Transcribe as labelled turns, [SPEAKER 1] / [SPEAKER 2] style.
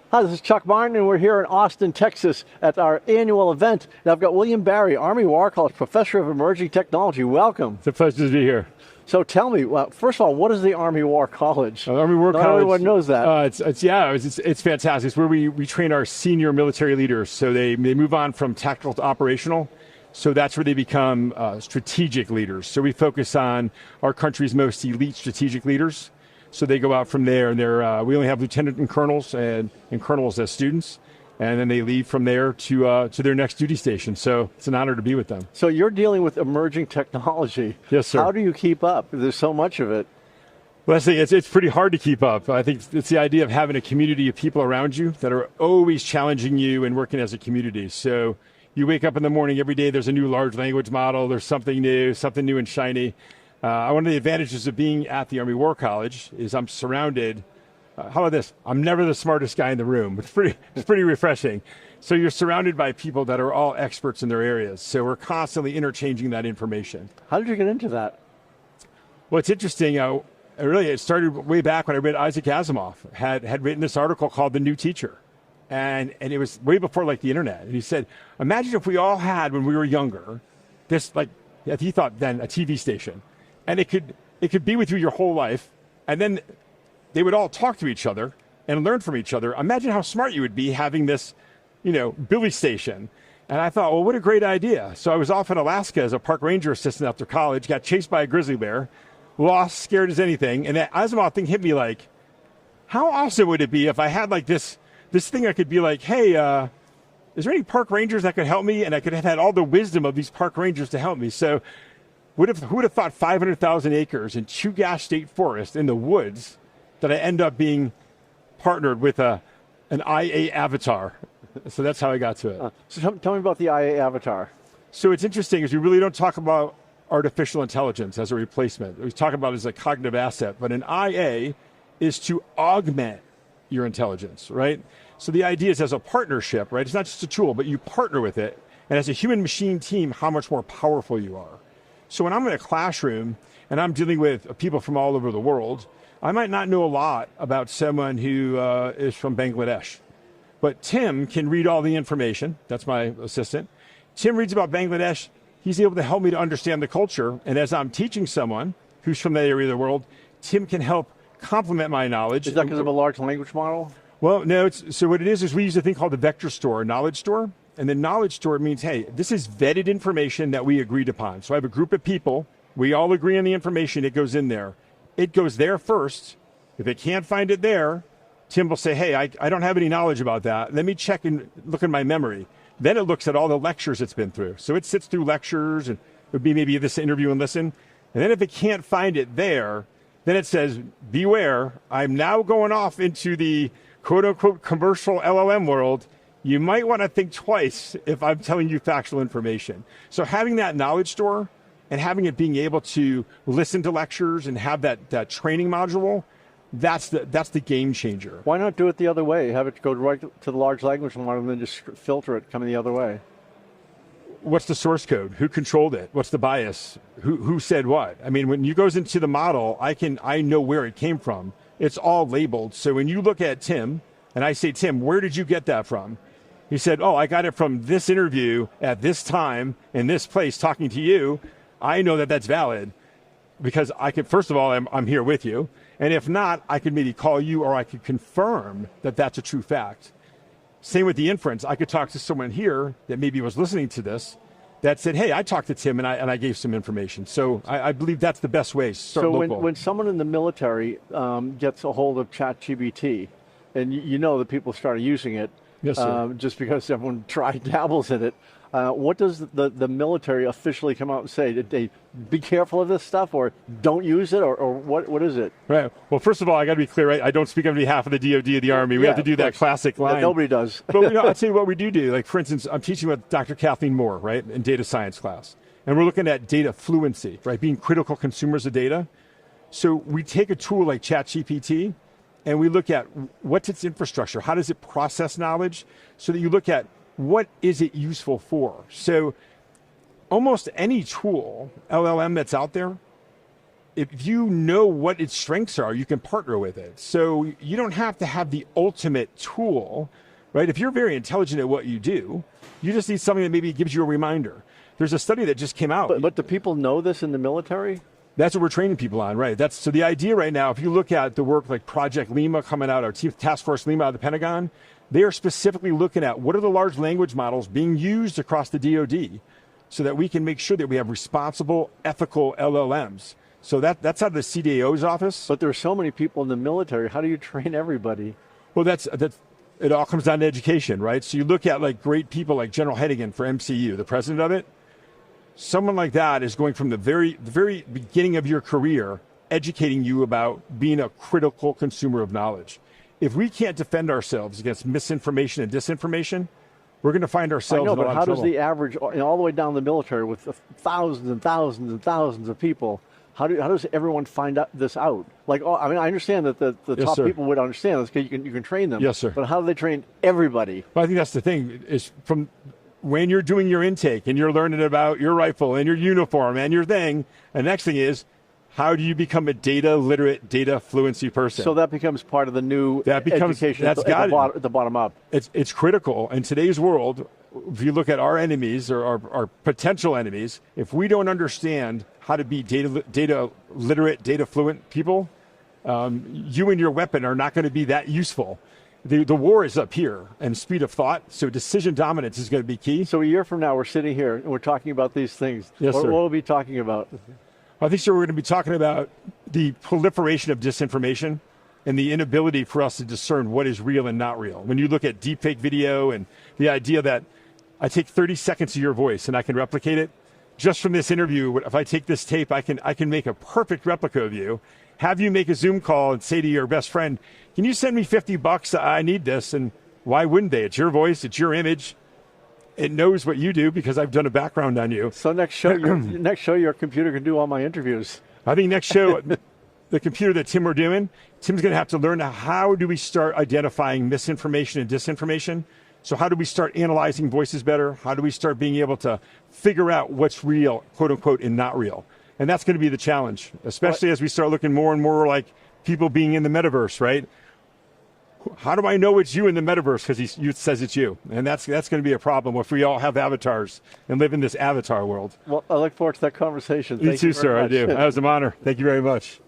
[SPEAKER 1] Hi, this is Chuck Martin, and we're here in Austin, Texas at our annual event. And I've got William Barry, Army War College Professor of Emerging Technology. Welcome.
[SPEAKER 2] It's a pleasure to be here.
[SPEAKER 1] So tell me, well, first of all, what is the Army War College?
[SPEAKER 2] Army War
[SPEAKER 1] Not
[SPEAKER 2] College.
[SPEAKER 1] everyone knows that.
[SPEAKER 2] It's fantastic. It's where we train our senior military leaders. So they move on from tactical to operational. So that's where they become strategic leaders. So we focus on our country's most elite strategic leaders. So they go out from there, and we only have lieutenant and colonels and colonels as students, and then they leave from there to their next duty station. So it's an honor to be with them.
[SPEAKER 1] So you're dealing with emerging technology.
[SPEAKER 2] Yes, sir.
[SPEAKER 1] How do you keep up? There's so much of it.
[SPEAKER 2] Well, I think it's pretty hard to keep up. I think it's the idea of having a community of people around you that are always challenging you and working as a community. So you wake up in the morning, every day there's a new large language model, there's something new and shiny. One of the advantages of being at the Army War College is I'm surrounded, how about this? I'm never the smartest guy in the room. It's pretty refreshing. So you're surrounded by people that are all experts in their areas. So we're constantly interchanging that information.
[SPEAKER 1] How did you get into that?
[SPEAKER 2] Well, it's interesting. It started way back when I read Isaac Asimov had written this article called The New Teacher. And it was way before like the internet. And he said, imagine if we all had, when we were younger, this he thought then, a TV station. And it could be with you your whole life, and then they would all talk to each other and learn from each other. Imagine how smart you would be having this, Billy station. And I thought, well, what a great idea. So I was off in Alaska as a park ranger assistant after college, got chased by a grizzly bear, lost, scared as anything. And that Asimov thing hit me like, how awesome would it be if I had like this thing I could be like, hey, is there any park rangers that could help me? And I could have had all the wisdom of these park rangers to help me. So who would have thought 500,000 acres in Chugach State Forest in the woods that I end up being partnered with an IA avatar? So that's how I got to it.
[SPEAKER 1] So tell me about the IA avatar.
[SPEAKER 2] So it's interesting is we really don't talk about artificial intelligence as a replacement. We talk about it as a cognitive asset, but an IA is to augment your intelligence, right? So the idea is as a partnership, right? It's not just a tool, but you partner with it. And as a human machine team, how much more powerful you are. So when I'm in a classroom and I'm dealing with people from all over the world, I might not know a lot about someone who is from Bangladesh. But Tim can read all the information. That's my assistant. Tim reads about Bangladesh. He's able to help me to understand the culture. And as I'm teaching someone who's from that area of the world, Tim can help complement my knowledge.
[SPEAKER 1] Is that because of a large language model?
[SPEAKER 2] Well, no. So what it is we use a thing called the vector store, a knowledge store. And the knowledge store means, hey, this is vetted information that we agreed upon. So I have a group of people. We all agree on the information. It goes in there. It goes there first. If it can't find it there, Tim will say, hey, I don't have any knowledge about that. Let me check and look in my memory. Then it looks at all the lectures it's been through. So it sits through lectures, and it would be maybe this interview and listen. And then if it can't find it there, then it says, beware, I'm now going off into the quote-unquote commercial LLM world. You might want to think twice if I'm telling you factual information. So having that knowledge store and having it being able to listen to lectures and have that training module, that's the game changer.
[SPEAKER 1] Why not do it the other way? Have it go right to the large language model and then just filter it coming the other way?
[SPEAKER 2] What's the source code? Who controlled it? What's the bias? Who said what? I mean, when you goes into the model, I know where it came from. It's all labeled. So when you look at Tim and I say, Tim, where did you get that from? He said, oh, I got it from this interview at this time in this place talking to you. I know that that's valid because I could, first of all, I'm here with you. And if not, I could maybe call you or I could confirm that that's a true fact. Same with the inference. I could talk to someone here that maybe was listening to this that said, hey, I talked to Tim and I gave some information. So I believe that's the best way.
[SPEAKER 1] So when someone in the military gets a hold of ChatGPT, and you know that people started using it,
[SPEAKER 2] yes,
[SPEAKER 1] just because everyone dabbles in it. What does the military officially come out and say? Did they be careful of this stuff, or don't use it, or what is it?
[SPEAKER 2] Right. Well, first of all, I got to be clear, right? I don't speak on behalf of the DoD or the Army. We have to do that classic line.
[SPEAKER 1] Nobody does.
[SPEAKER 2] But I'll tell you what we do. Like, for instance, I'm teaching with Dr. Kathleen Moore, right, in data science class. And we're looking at data fluency, right, being critical consumers of data. So we take a tool like ChatGPT, and we look at what's its infrastructure, how does it process knowledge, so that you look at what is it useful for. So almost any tool, LLM that's out there, if you know what its strengths are, you can partner with it. So you don't have to have the ultimate tool, right? If you're very intelligent at what you do, you just need something that maybe gives you a reminder. There's a study that just came out.
[SPEAKER 1] But do people know this in the military?
[SPEAKER 2] That's what we're training people on, right? So the idea right now, if you look at the work like Project Lima coming out, our Task Force Lima out of the Pentagon, they are specifically looking at what are the large language models being used across the DoD so that we can make sure that we have responsible, ethical LLMs. So that's out of the CDAO's office.
[SPEAKER 1] But there are so many people in the military. How do you train everybody?
[SPEAKER 2] Well, that's it all comes down to education, right? So you look at like great people like General Hennigan for MCU, the president of it. Someone like that is going from the very beginning of your career, educating you about being a critical consumer of knowledge. If we can't defend ourselves against misinformation and disinformation, we're going to find ourselves in a lot of trouble.
[SPEAKER 1] But how does the average, all the way down the military with thousands and thousands and thousands of people, how does everyone find this out? Like, I mean, I understand that the
[SPEAKER 2] Yes,
[SPEAKER 1] top
[SPEAKER 2] sir.
[SPEAKER 1] people would understand this because you can train them.
[SPEAKER 2] Yes, sir.
[SPEAKER 1] But how do they train everybody?
[SPEAKER 2] Well, I think that's the thing, is from when you're doing your intake and you're learning about your rifle and your uniform and your thing, and the next thing is, how do you become a data literate, data fluency person?
[SPEAKER 1] So that becomes part of the new education
[SPEAKER 2] that's
[SPEAKER 1] at the bottom up.
[SPEAKER 2] It's critical in today's world. If you look at our enemies or our potential enemies, if we don't understand how to be data literate, data fluent people, you and your weapon are not going to be that useful. The war is up here and speed of thought, so decision dominance is going to be key.
[SPEAKER 1] So a year from now, we're sitting here and we're talking about these things.
[SPEAKER 2] Yes,
[SPEAKER 1] What
[SPEAKER 2] sir.
[SPEAKER 1] will we be talking about?
[SPEAKER 2] I think, sir, we're going to be talking about the proliferation of disinformation and the inability for us to discern what is real and not real. When you look at deepfake video and the idea that I take 30 seconds of your voice and I can replicate it, just from this interview, if I take this tape, I can make a perfect replica of you, have you make a Zoom call and say to your best friend, can you send me $50? I need this. And why wouldn't they? It's your voice, it's your image. It knows what you do because I've done a background on you.
[SPEAKER 1] So next show, your computer can do all my interviews.
[SPEAKER 2] I think next show, the computer that Tim we're doing, Tim's going to have to learn how do we start identifying misinformation and disinformation. So how do we start analyzing voices better? How do we start being able to figure out what's real, quote unquote, and not real? And that's going to be the challenge, especially as we start looking more and more like people being in the metaverse, right? How do I know it's you in the metaverse? Because he says it's you. And that's going to be a problem if we all have avatars and live in this avatar world.
[SPEAKER 1] Well, I look forward to that conversation.
[SPEAKER 2] You too, sir. I do. That was an honor. Thank you very much.